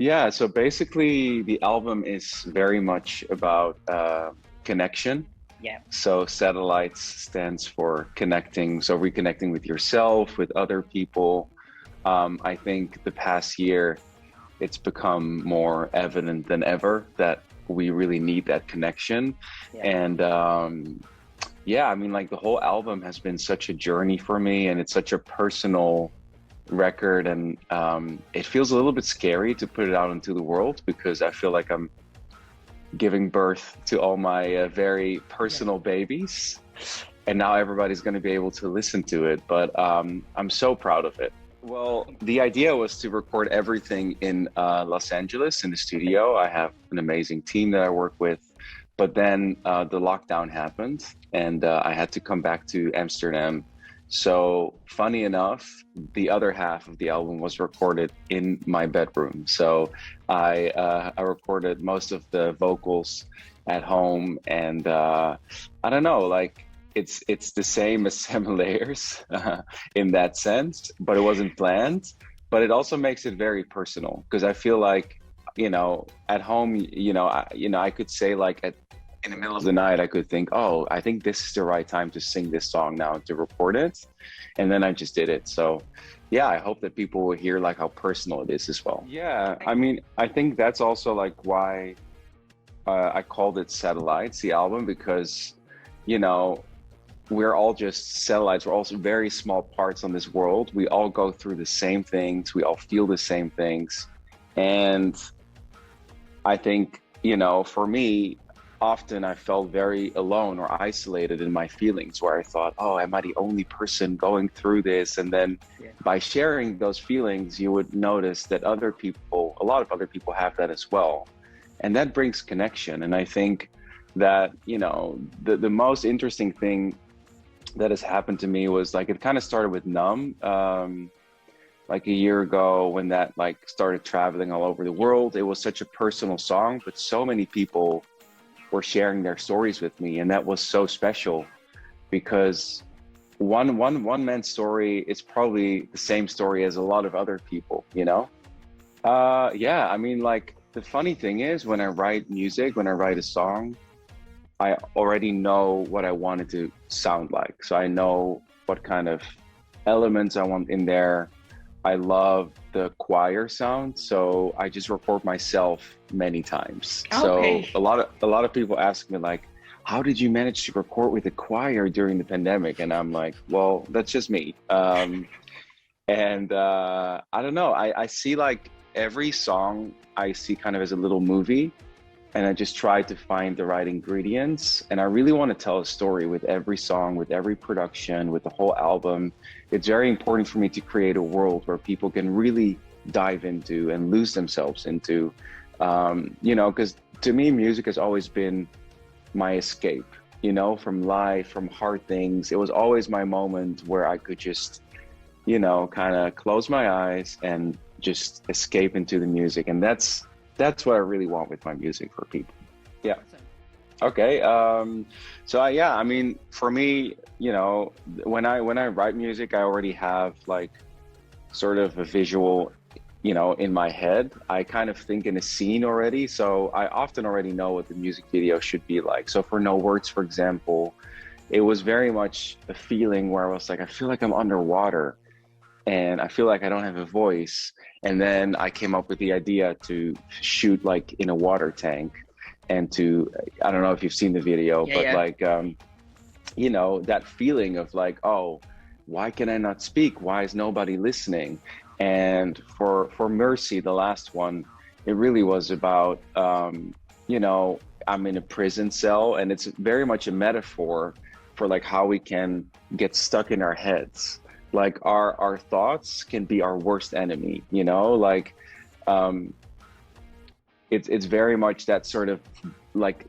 Yeah, so basically the album is very much about connection. Yeah. So satellites stands for connecting, so reconnecting with yourself, with other people. I think the past year it's become more evident than ever that we really need that connection. Yeah. And yeah, I mean, like the whole album has been such a journey for me, and it's such a personal record. And it feels a little bit scary to put it out into the world because I feel like I'm giving birth to all my very personal babies. And now everybody's going to be able to listen to it. But I'm so proud of it. Well, the idea was to record everything in Los Angeles in the studio. I have an amazing team that I work with. But then the lockdown happened and I had to come back to Amsterdam. So funny enough, the other half of the album was recorded in my bedroom. So I recorded most of the vocals at home, and I don't know, like it's the same as Seven Layers in that sense, but it wasn't planned. But it also makes it very personal because I feel like, at home, I could say like in the middle of the night, I could think, oh, I think this is the right time to sing this song now, to record it. And then I just did it. So yeah, I hope that people will hear like how personal it is as well. Yeah, I mean, I think that's also like why I called it Satellites, the album, because, we're all just satellites. We're also very small parts on this world. We all go through the same things. We all feel the same things. And I think, for me, often I felt very alone or isolated in my feelings, where I thought, oh, am I the only person going through this? And then by sharing those feelings, you would notice that a lot of other people have that as well. And that brings connection. And I think that, the most interesting thing that has happened to me was like, it kind of started with Numb, like a year ago when that like started traveling all over the world. It was such a personal song, but so many people were sharing their stories with me, and that was so special because one man's story is probably the same story as a lot of other people. Yeah, I mean, like the funny thing is when I write music, when I write a song, I already know what I want it to sound like. So I know what kind of elements I want in there. I love the choir sound, so I just record myself many times. Okay. So a lot of people ask me like, how did you manage to record with the choir during the pandemic? And I'm like, well, that's just me. And I don't know, I see like every song I see kind of as a little movie, and I just try to find the right ingredients. And I really want to tell a story with every song, with every production, with the whole album. It's very important for me to create a world where people can really dive into and lose themselves into, because to me, music has always been my escape, from life, from hard things. It was always my moment where I could just, kind of close my eyes and just escape into the music. And that's what I really want with my music for people. Yeah. Okay. Yeah, I mean, for me, when I write music, I already have like sort of a visual, in my head. I kind of think in a scene already. So I often already know what the music video should be like. So for No Words, for example, it was very much a feeling where I was like, I feel like I'm underwater and I feel like I don't have a voice. And then I came up with the idea to shoot like in a water tank and I don't know if you've seen the video, like, that feeling of like, oh, why can I not speak? Why is nobody listening? And for Mercy, the last one, it really was about, I'm in a prison cell, and it's very much a metaphor for like how we can get stuck in our heads. Like our thoughts can be our worst enemy, like it's very much that sort of like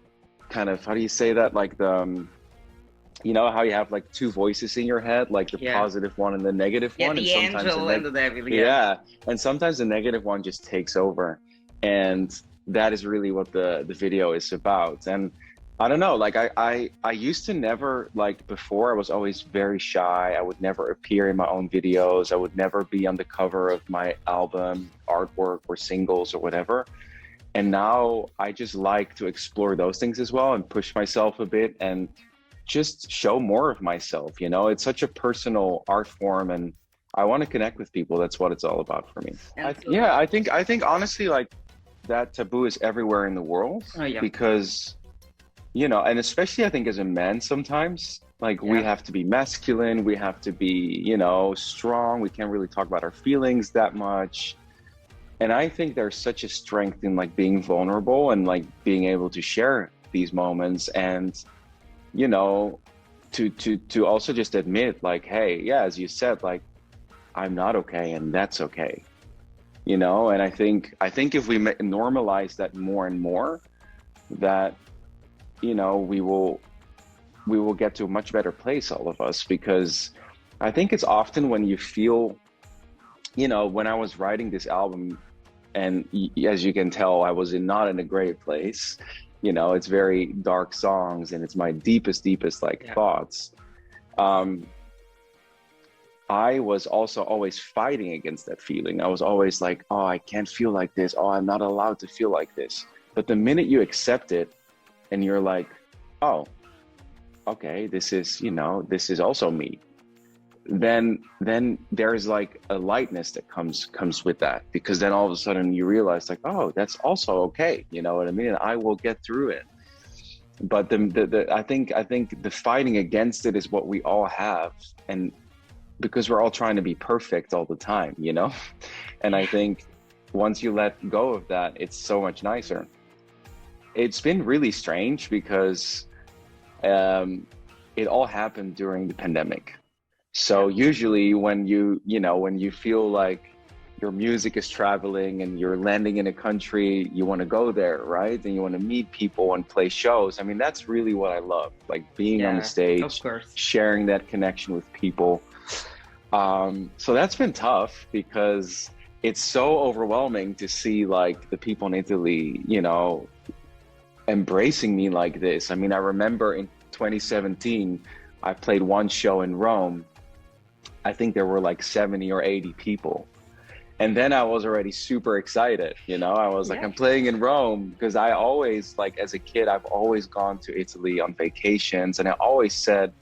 kind of, how do you say that? Like the, how you have like two voices in your head, like the positive one and the negative one. The and angel and the devil. Yeah. And sometimes the negative one just takes over. And that is really what the video is about. And I don't know, like I used to never, like before I was always very shy. I would never appear in my own videos. I would never be on the cover of my album artwork or singles or whatever. And now I just like to explore those things as well and push myself a bit and just show more of myself, you know? It's such a personal art form and I want to connect with people. That's what it's all about for me. Absolutely. Yeah, I think honestly like that taboo is everywhere in the world Oh yeah. because you know, and especially I think as a man sometimes, like we Yeah. have to be masculine, we have to be, you know, strong. We can't really talk about our feelings that much. And I think there's such a strength in like being vulnerable and like being able to share these moments and, you know, to also just admit like, hey, yeah, as you said, like I'm not okay and that's okay. You know, and I think if we normalize that more and more, that you know, we will get to a much better place, all of us, because I think it's often when you feel, you know, when I was writing this album, and as you can tell, I was not in a great place. You know, it's very dark songs, and it's my deepest like Yeah. thoughts. Um, I was also always fighting against that feeling. I was always like, oh, I can't feel like this. Oh, I'm not allowed to feel like this. But the minute you accept it, and you're like, oh, okay, this is, you know, this is also me, then there's like a lightness that comes with that, because then all of a sudden you realize like, oh, that's also okay, you know what I mean? And I will get through it. But I think the fighting against it is what we all have, and because we're all trying to be perfect all the time, you know. And I think once you let go of that, it's so much nicer. It's been really strange because um, it all happened during the pandemic. So Yeah. usually when you feel like your music is traveling and you're landing in a country, you want to go there, right? And you want to meet people and play shows. I mean, that's really what I love, like being on the Yeah. Of stage, course. sharing that connection with people. So that's been tough because it's so overwhelming to see like the people in Italy, you know, embracing me like this. I mean, I remember in 2017, I played one show in Rome. I think there were like 70 or 80 people. And then I was already super excited, you know. I was like, Yeah. I'm playing in Rome because I always, like, as a kid, I've always gone to Italy on vacations. And I always said,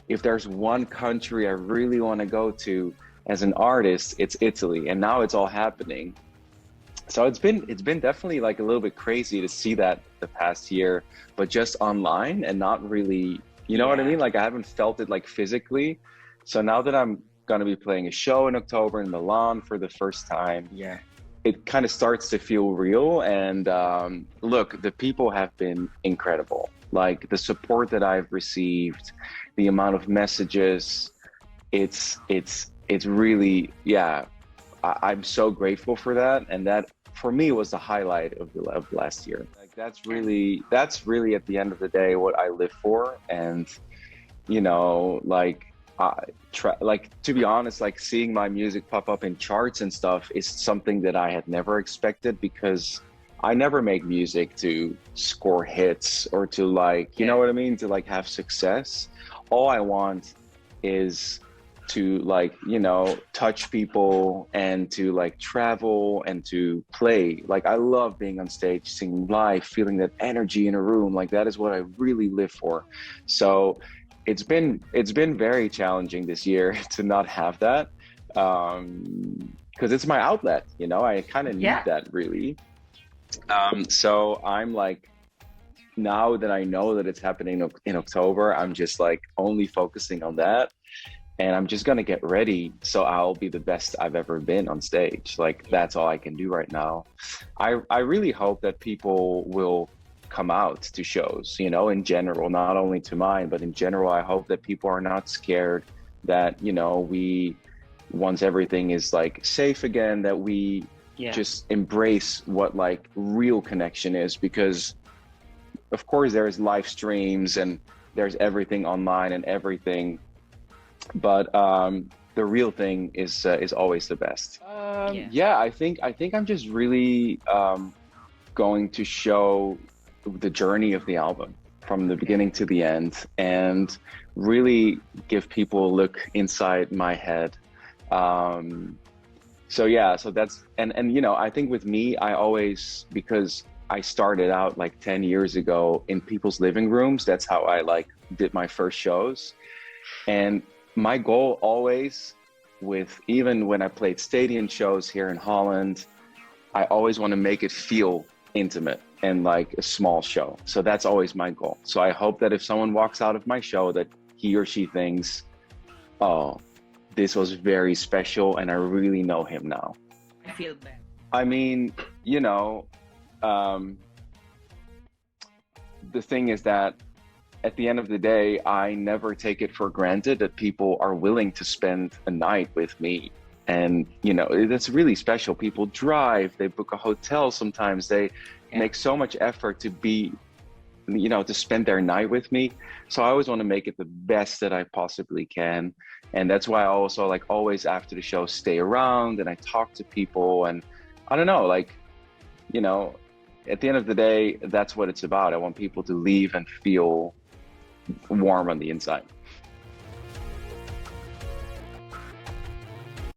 if there's one country I really want to go to as an artist, it's Italy. And now it's all happening. So it's been definitely like a little bit crazy to see that the past year, but just online and not really, you know what I Yeah. mean? Like I haven't felt it like physically. So now that I'm gonna be playing a show in October in Milan for the first time, Yeah. it kind of starts to feel real. And look, the people have been incredible. Like the support that I've received, the amount of messages, it's really, yeah, I'm so grateful for that, and that for me was the highlight of last year. Like that's really at the end of the day what I live for, and you know, like like to be honest, like seeing my music pop up in charts and stuff is something that I had never expected because I never make music to score hits or to like, you know Yeah. what I mean, to like have success. All I want is to like, you know, touch people and to like travel and to play. Like I love being on stage, singing live, feeling that energy in a room. Like that is what I really live for. So it's been very challenging this year to not have that. Because it's my outlet, you know, I kind of need Yeah. that really. So I'm like, now that I know that it's happening in October, I'm just like only focusing on that, and I'm just gonna get ready so I'll be the best I've ever been on stage. Like that's all I can do right now. I really hope that people will come out to shows, you know, in general, not only to mine, but in general, I hope that people are not scared, that, you know, we once everything is like safe again, that we Yeah. just embrace what like real connection is, because of course there's live streams and there's everything online and everything, but the real thing is always the best. Yeah. Yeah, I think I'm just really going to show the journey of the album. from the beginning to the end and really give people a look inside my head. So yeah, so that's, and you know, I think with me, I always, because I started out like 10 years ago in people's living rooms, that's how I like did my first shows. And my goal always, with even when I played stadium shows here in Holland, I always want to make it feel intimate and like a small show. So that's always my goal. So I hope that if someone walks out of my show, that he or she thinks, oh, this was very special and I really know him now. I feel that. I mean, you know, the thing is that at the end of the day, I never take it for granted that people are willing to spend a night with me. And, you know, that's really special. People drive, they book a hotel sometimes, they make so much effort to be, you know, to spend their night with me. So I always want to make it the best that I possibly can. And that's why I also like always after the show stay around and I talk to people. And I don't know, like, you know, at the end of the day, that's what it's about. I want people to leave and feel warm on the inside.